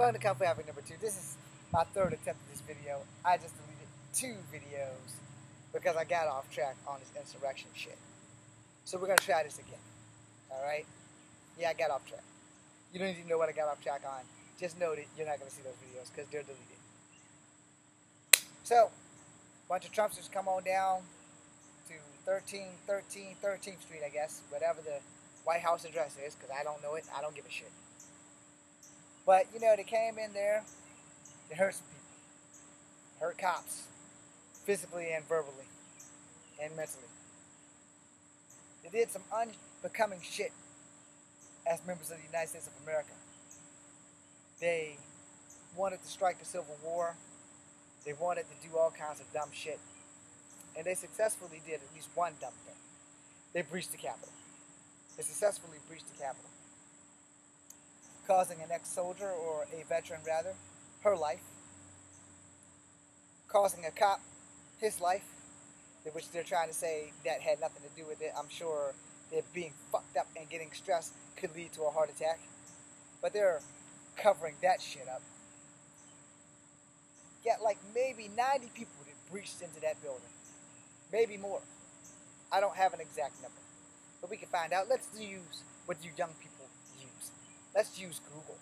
Welcome to Cafe Happy number 2. This is my third attempt at this video. I just deleted 2 videos because I got off track on this insurrection shit. So we're going to try this again. Alright? Yeah, I got off track. You don't need to know what I got off track on. Just know that you're not going to see those videos because they're deleted. So, a bunch of Trumpsters come on down to 13th Street, I guess. Whatever the White House address is, because I don't know it. I don't give a shit. But, you know, they came in there, they hurt some people. Hurt cops. Physically and verbally. And mentally. They did some unbecoming shit as members of the United States of America. They wanted to strike the Civil War. They wanted to do all kinds of dumb shit. And they successfully did at least one dumb thing. They breached the Capitol. They successfully breached the Capitol, causing an ex-soldier, or a veteran rather, her life, causing a cop his life, which they're trying to say that had nothing to do with it. I'm sure that being fucked up and getting stressed could lead to a heart attack, but they're covering that shit up. Got like maybe 90 people that breached into that building, maybe more. I don't have an exact number, but we can find out. Let's use what you young people use. Let's use Google.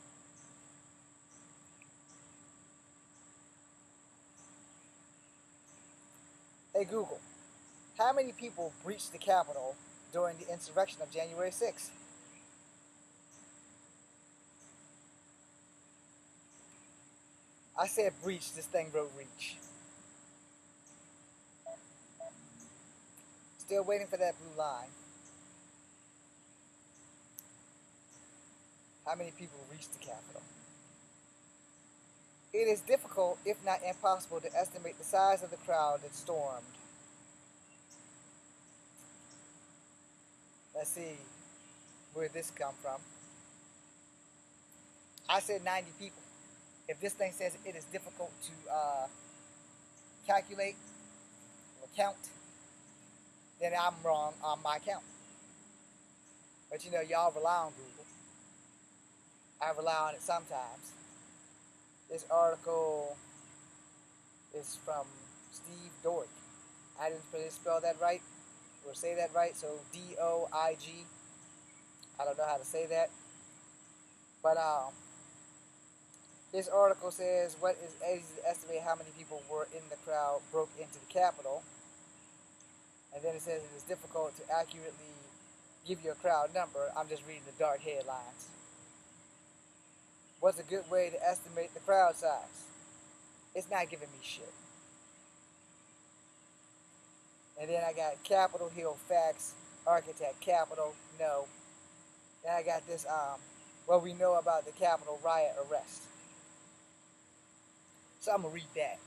Hey Google, how many people breached the Capitol during the insurrection of January 6th? I said breach, this thing wrote reach. Still waiting for that blue line. How many people reached the Capitol? It is difficult, if not impossible, to estimate the size of the crowd that stormed. Let's see where this come from. I said 90 people. If this thing says it is difficult to calculate or count, then I'm wrong on my count. But you know, y'all rely on Google. I rely on it sometimes. This article is from Steve Doig. I didn't spell that right or say that right, so D-O-I-G. I don't know how to say that. But this article says, what is easy to estimate how many people were in the crowd broke into the Capitol. And then it says it is difficult to accurately give you a crowd number. I'm just reading the dark headlines. What's a good way to estimate the crowd size? It's not giving me shit. And then I got Capitol Hill facts, architect, Capitol, no. Then I got this, what we know about the Capitol riot arrest. So I'm going to read that.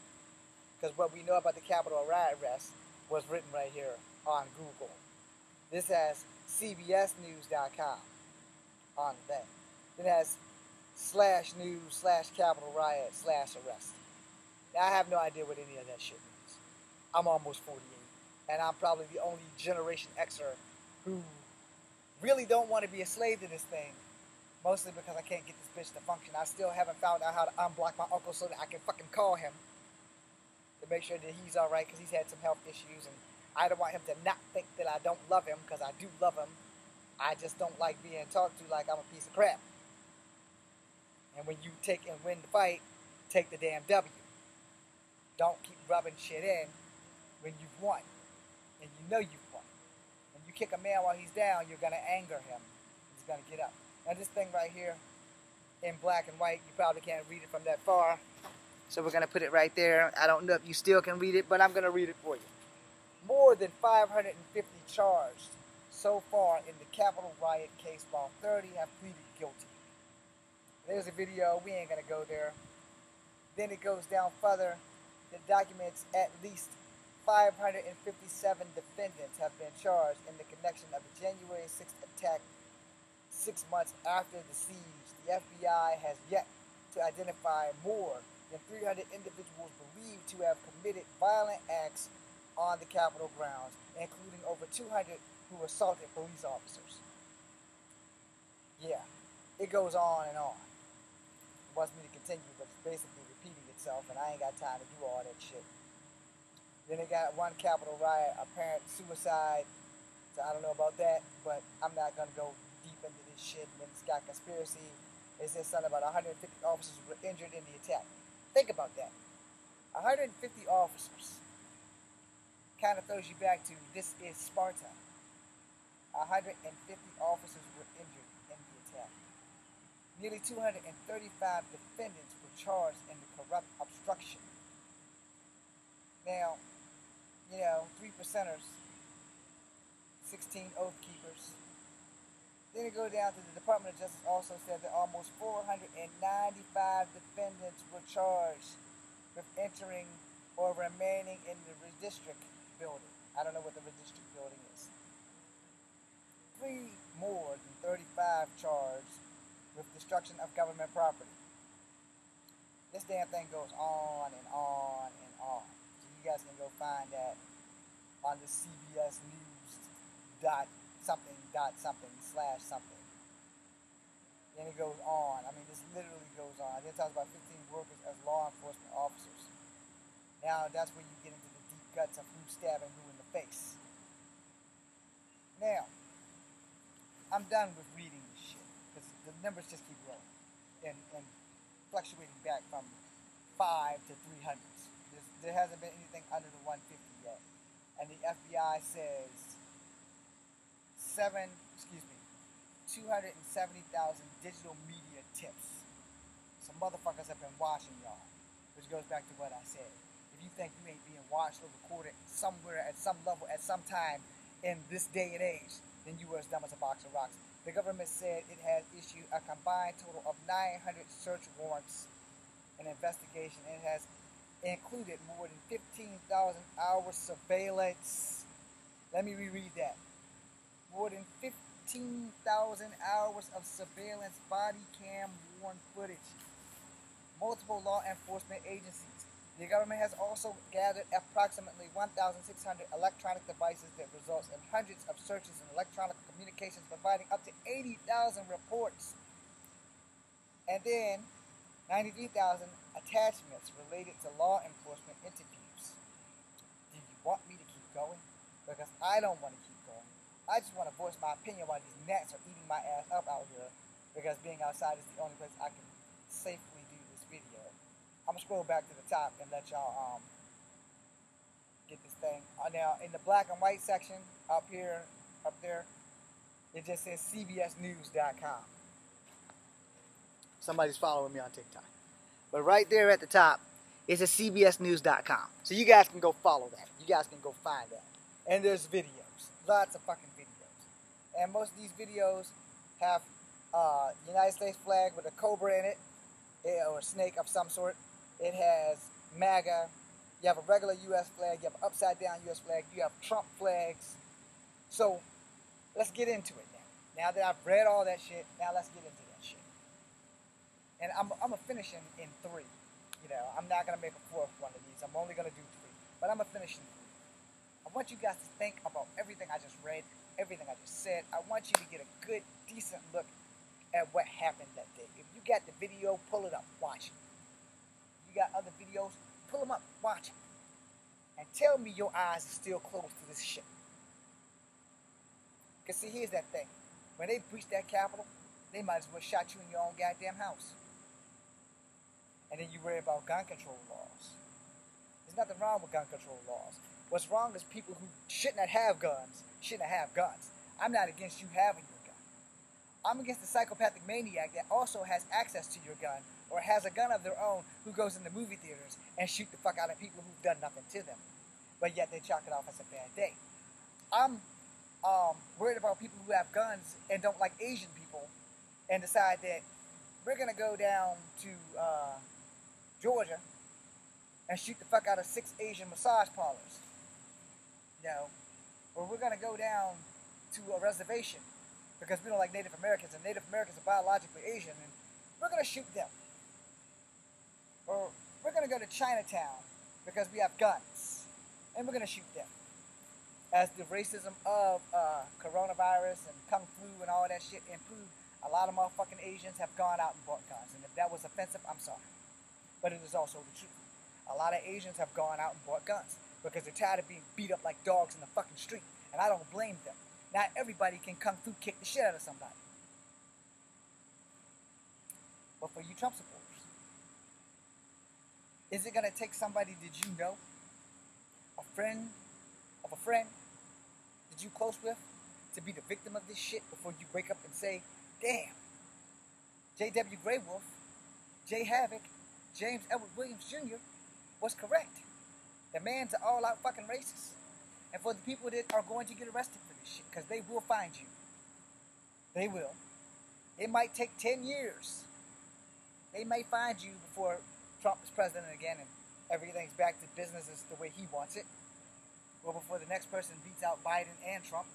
Because what we know about the Capitol riot arrest was written right here on Google. This has CBSnews.com on the thing. It has /news/Capitol riot /arrest. Now I have no idea what any of that shit means. I'm almost 48. And I'm probably the only Generation Xer who really don't want to be a slave to this thing. Mostly because I can't get this bitch to function. I still haven't found out how to unblock my uncle so that I can fucking call him to make sure that he's alright, because he's had some health issues, and I don't want him to not think that I don't love him, because I do love him. I just don't like being talked to like I'm a piece of crap. And when you take and win the fight, take the damn W. Don't keep rubbing shit in when you've won. And you know you've won. When you kick a man while he's down, you're going to anger him. He's going to get up. Now this thing right here, in black and white, you probably can't read it from that far. So we're going to put it right there. I don't know if you still can read it, but I'm going to read it for you. More than 550 charged so far in the Capitol riot case, while 30 have pleaded guilty. There's a video. We ain't going to go there. Then it goes down further. It documents at least 557 defendants have been charged in the connection of the January 6th attack 6 months after the siege. The FBI has yet to identify more than 300 individuals believed to have committed violent acts on the Capitol grounds, including over 200 who assaulted police officers. Yeah, it goes on and on. It wants me to continue, but it's basically repeating itself, and I ain't got time to do all that shit. Then they got one Capitol riot, apparent suicide. So I don't know about that, but I'm not gonna go deep into this shit. And then it's got conspiracy. They said something about 150 officers were injured in the attack. Think about that. 150 officers. Kind of throws you back to this is Sparta. 150 officers were injured in the attack. Nearly 235 defendants were charged in the corrupt obstruction. Now, 3%ers, 16 oath keepers. Then you go down to the Department of Justice also said that almost 495 defendants were charged with entering or remaining in the redistrict building. I don't know what the redistrict building is. 3 more than 35 charged with destruction of government property. This damn thing goes on and on and on. So you guys can go find that on the CBS News something. Then it goes on. I mean, this literally goes on. Then it talks about 15 workers as law enforcement officers. Now that's where you get into the deep guts of who's stabbing who in the face. Now, I'm done with reading this shit because the numbers just keep rolling and fluctuating back from 5 to 300s. There hasn't been anything under the 150 yet. And the FBI says 270,000 digital media tips. Some motherfuckers have been watching y'all, which goes back to what I said. If you think you ain't being watched or recorded somewhere at some level at some time in this day and age, then you were as dumb as a box of rocks. The government said it has issued a combined total of 900 search warrants and investigation, and it has included more than 15,000 hours surveillance. Let me reread that. More than 15,000 hours of surveillance body cam worn footage. Multiple law enforcement agencies. The government has also gathered approximately 1,600 electronic devices that results in hundreds of searches in electronic communications, providing up to 80,000 reports. And then 93,000 attachments related to law enforcement interviews. Do you want me to keep going? Because I don't want to keep going. I just want to voice my opinion while these gnats are eating my ass up out here, because being outside is the only place I can safely do this video. I'm going to scroll back to the top and let y'all get this thing. Now, in the black and white section, up there, it just says CBSNews.com. Somebody's following me on TikTok. But right there at the top, it says CBSNews.com. So you guys can go follow that. You guys can go find that. And there's videos. Lots of fucking videos. And most of these videos have United States flag with a cobra in it, or a snake of some sort. It has MAGA. You have a regular U.S. flag. You have an upside down U.S. flag. You have Trump flags. So let's get into it now. Now that I've read all that shit, now let's get into that shit. And I'm going to finish in 3. I'm not going to make a 4th one of these. I'm only going to do 3. But I'm going to finish in 3. I want you guys to think about everything I just read, everything I just said. I want you to get a good, decent look at what happened that day. If you got the video, pull it up, watch it. If you got other videos, pull them up, watch it. And tell me your eyes are still closed to this shit. Because see, here's that thing. When they breached that Capitol, they might as well shot you in your own goddamn house. And then you worry about gun control laws. There's nothing wrong with gun control laws. What's wrong is people who shouldn't have guns. I'm not against you having your gun. I'm against the psychopathic maniac that also has access to your gun, or has a gun of their own, who goes in the movie theaters and shoot the fuck out of people who've done nothing to them. But yet they chalk it off as a bad day. I'm worried about people who have guns and don't like Asian people and decide that we're going to go down to Georgia and shoot the fuck out of 6 Asian massage parlors. Or we're going to go down to a reservation because we don't like Native Americans, and Native Americans are biologically Asian, and we're going to shoot them. Or we're going to go to Chinatown because we have guns, and we're going to shoot them. As the racism of coronavirus and kung flu and all that shit improved, A lot of motherfucking Asians have gone out and bought guns. And if that was offensive, I'm sorry. But it is also the truth. A lot of Asians have gone out and bought guns because they're tired of being beat up like dogs in the fucking street. And I don't blame them. Not everybody can kung fu kick the shit out of somebody. But for you Trump supporters, is it going to take somebody that you know, a friend of a friend that you close with, to be the victim of this shit before you wake up and say, damn, J.W. Grey Wolf, J. Havoc, James Edward Williams Jr. was correct. The man's an all-out fucking racist. And for the people that are going to get arrested for this shit, because they will find you. They will. It might take 10 years. They may find you before Trump is president again and everything's back to business as the way he wants it. Or before the next person beats out Biden and Trump.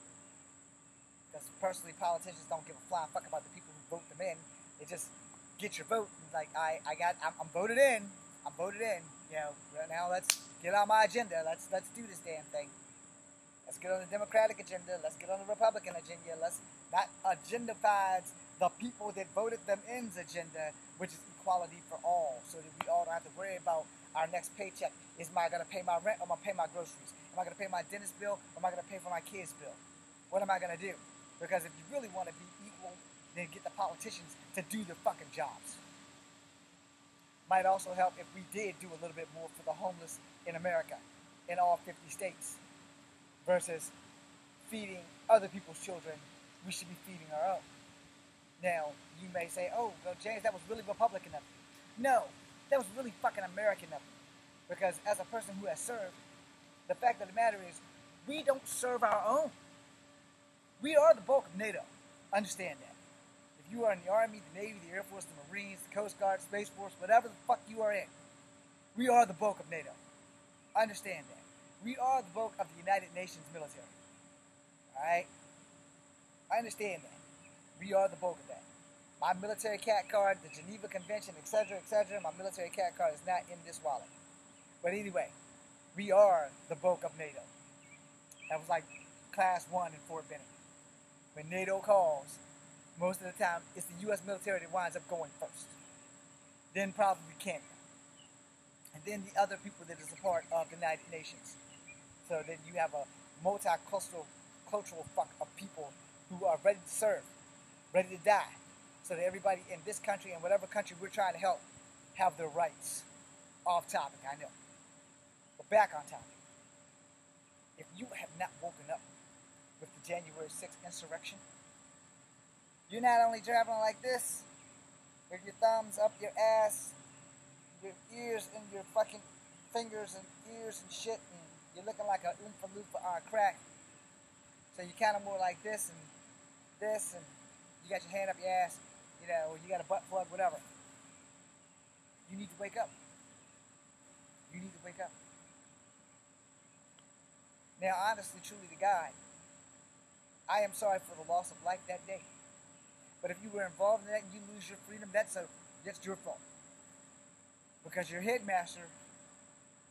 Because personally, politicians don't give a flying fuck about the people who vote them in. They just get your vote. Like, I'm voted in. I'm voted in. You know, now let's get on my agenda. Let's do this damn thing. Let's get on the Democratic agenda. Let's get on the Republican agenda. Let's not agenda-fied the people that voted them in's agenda, which is equality for all, so that we all don't have to worry about our next paycheck. Is I going to pay my rent or am I going to pay my groceries? Am I going to pay my dentist bill or am I going to pay for my kid's bill? What am I going to do? Because if you really want to be equal, then get the politicians to do their fucking jobs. Might also help if we did do a little bit more for the homeless in America, in all 50 states, versus feeding other people's children. We should be feeding our own. Now, you may say, oh, well, James, that was really Republican of you. No, that was really fucking American of you. Because as a person who has served, the fact of the matter is, we don't serve our own. We are the bulk of NATO. Understand that. If you are in the Army, the Navy, the Air Force, the Marines, the Coast Guard, Space Force, whatever the fuck you are in, we are the bulk of NATO. Understand that. We are the bulk of the United Nations military. Alright? I understand that. We are the bulk of that. My military cat card, the Geneva Convention, etc., my military cat card is not in this wallet. But anyway, we are the bulk of NATO. That was like Class 1 in Fort Benning. When NATO calls, most of the time, it's the U.S. military that winds up going first. Then probably Canada. And then the other people that is a part of the United Nations. So then you have a multicultural fuck of people who are ready to serve, ready to die. So that everybody in this country and whatever country we're trying to help have their rights. Off topic, I know. But back on topic. If you have not woken up with the January 6th insurrection, you're not only traveling like this, with your thumbs up your ass, your ears and your fucking fingers and ears and shit, and you're looking like a Oompa Loompa on crack. So you kind of more like this, and you got your hand up your ass, you know, or you got a butt plug, whatever. You need to wake up. You need to wake up. Now, honestly, truly to God, I am sorry for the loss of life that day. But if you were involved in that and you lose your freedom, that's your fault. Because your headmaster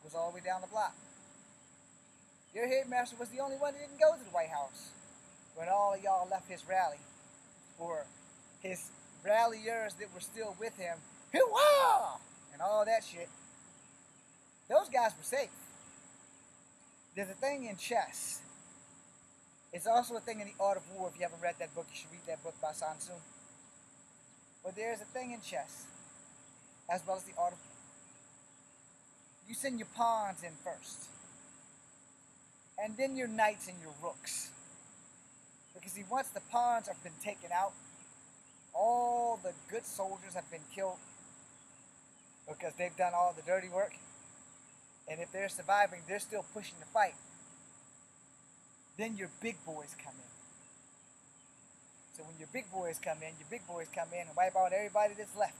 was all the way down the block. Your headmaster was the only one that didn't go to the White House when all of y'all left his rally. Or his ralliers that were still with him, hoo-wah! And all that shit. Those guys were safe. There's a thing in chess. It's also a thing in The Art of War. If you haven't read that book, you should read that book by Sun Tzu. But there's a thing in chess, as well as The Art of War. You send your pawns in first. And then your knights and your rooks. Because see, once the pawns have been taken out, all the good soldiers have been killed because they've done all the dirty work. And if they're surviving, they're still pushing the fight. Then your big boys come in. So when your big boys come in and wipe out everybody that's left.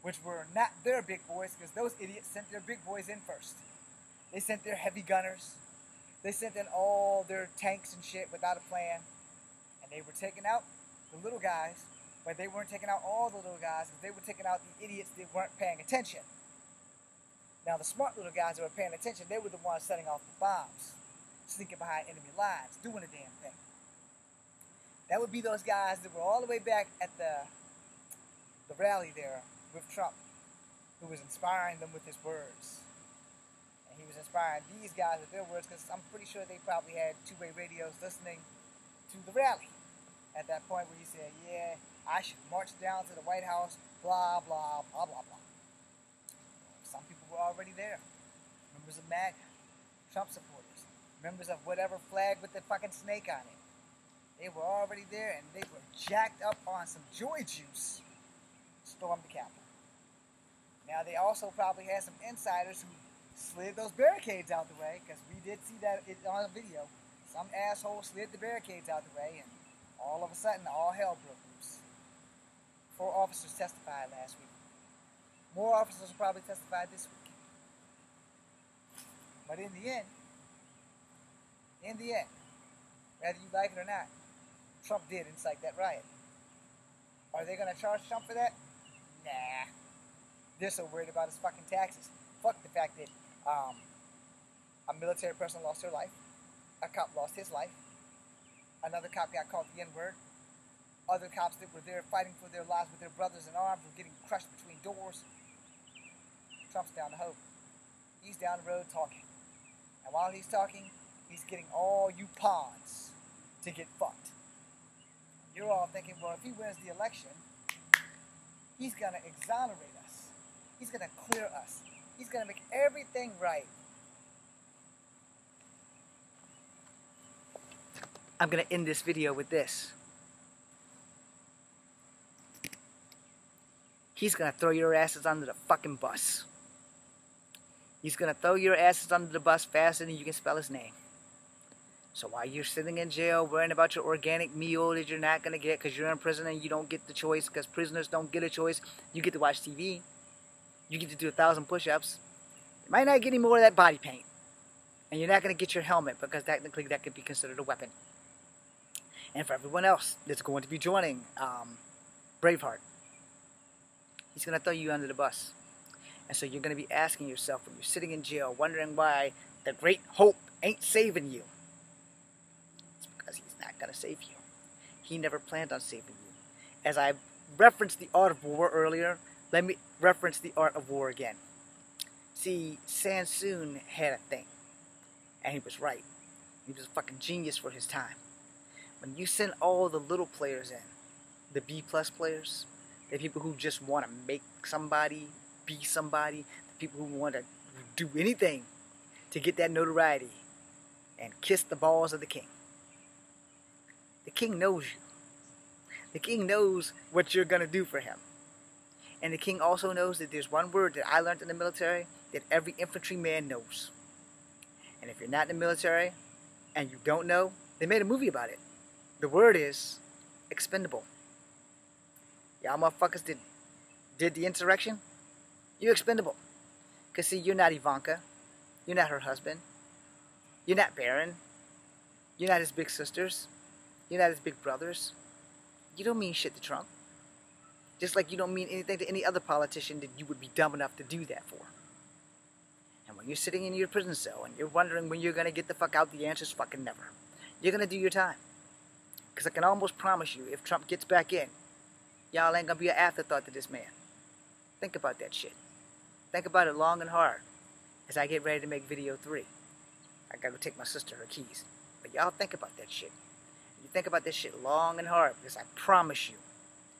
Which were not their big boys, because those idiots sent their big boys in first. They sent their heavy gunners. They sent in all their tanks and shit without a plan. And they were taking out the little guys, but they weren't taking out all the little guys, because they were taking out the idiots that weren't paying attention. Now, the smart little guys that were paying attention, they were the ones setting off the bombs, sneaking behind enemy lines, doing the damn thing. That would be those guys that were all the way back at the rally there with Trump, who was inspiring them with his words. And he was inspiring these guys with their words, because I'm pretty sure they probably had two-way radios listening to the rally at that point where he said, yeah, I should march down to the White House, blah, blah, blah, blah, blah. Some people were already there. Members of MAGA, Trump supporters, members of whatever flag with the fucking snake on it. They were already there, and they were jacked up on some joy juice. Stormed the Capitol. Now, they also probably had some insiders who slid those barricades out the way, because we did see that on the video. Some asshole slid the barricades out the way, and all of a sudden, all hell broke loose. 4 officers testified last week. More officers will probably testify this week. But in the end, whether you like it or not, Trump did incite that riot. Are they going to charge Trump for that? Nah. They're so worried about his fucking taxes. Fuck the fact that a military person lost her life. A cop lost his life. Another cop got called the N-word. Other cops that were there fighting for their lives with their brothers in arms were getting crushed between doors. Trump's down the road. He's down the road talking. And while he's talking, he's getting all you pawns to get fucked. You're all thinking, well, if he wins the election, he's going to exonerate us. He's going to clear us. He's going to make everything right. I'm going to end this video with this. He's going to throw your asses under the fucking bus. He's going to throw your asses under the bus faster than you can spell his name. So while you're sitting in jail worrying about your organic meal that you're not going to get because you're in prison and you don't get the choice, because prisoners don't get a choice, you get to watch TV. You get to do 1,000 push-ups. You might not get any more of that body paint. And you're not going to get your helmet, because technically that could be considered a weapon. And for everyone else that's going to be joining Braveheart, he's going to throw you under the bus. And so you're going to be asking yourself when you're sitting in jail, wondering why the Great Hope ain't saving you. It's because he's not going to save you. He never planned on saving you. As I referenced the art of war earlier, let me reference the art of war again. See, Sun Tzu had a thing. And he was right. He was a fucking genius for his time. When you send all the little players in, the B+ players, the people who just want to make somebody be somebody, the people who want to do anything to get that notoriety and kiss the balls of the king. The king knows you. The king knows what you're going to do for him. And the king also knows that there's one word that I learned in the military that every infantryman knows. And if you're not in the military and you don't know, they made a movie about it. The word is expendable. Y'all motherfuckers did the insurrection? You're expendable. Because see, you're not Ivanka. You're not her husband. You're not Barron. You're not his big sisters. You're not his big brothers. You don't mean shit to Trump. Just like you don't mean anything to any other politician that you would be dumb enough to do that for. And when you're sitting in your prison cell and you're wondering when you're going to get the fuck out, the answer's fucking never. You're going to do your time. Because I can almost promise you, if Trump gets back in, y'all ain't going to be an afterthought to this man. Think about that shit. Think about it long and hard as I get ready to make video 3. I got to go take my sister her keys. But y'all think about that shit. You think about this shit long and hard, because I promise you,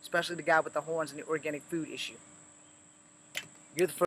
especially the guy with the horns and the organic food issue, you're the first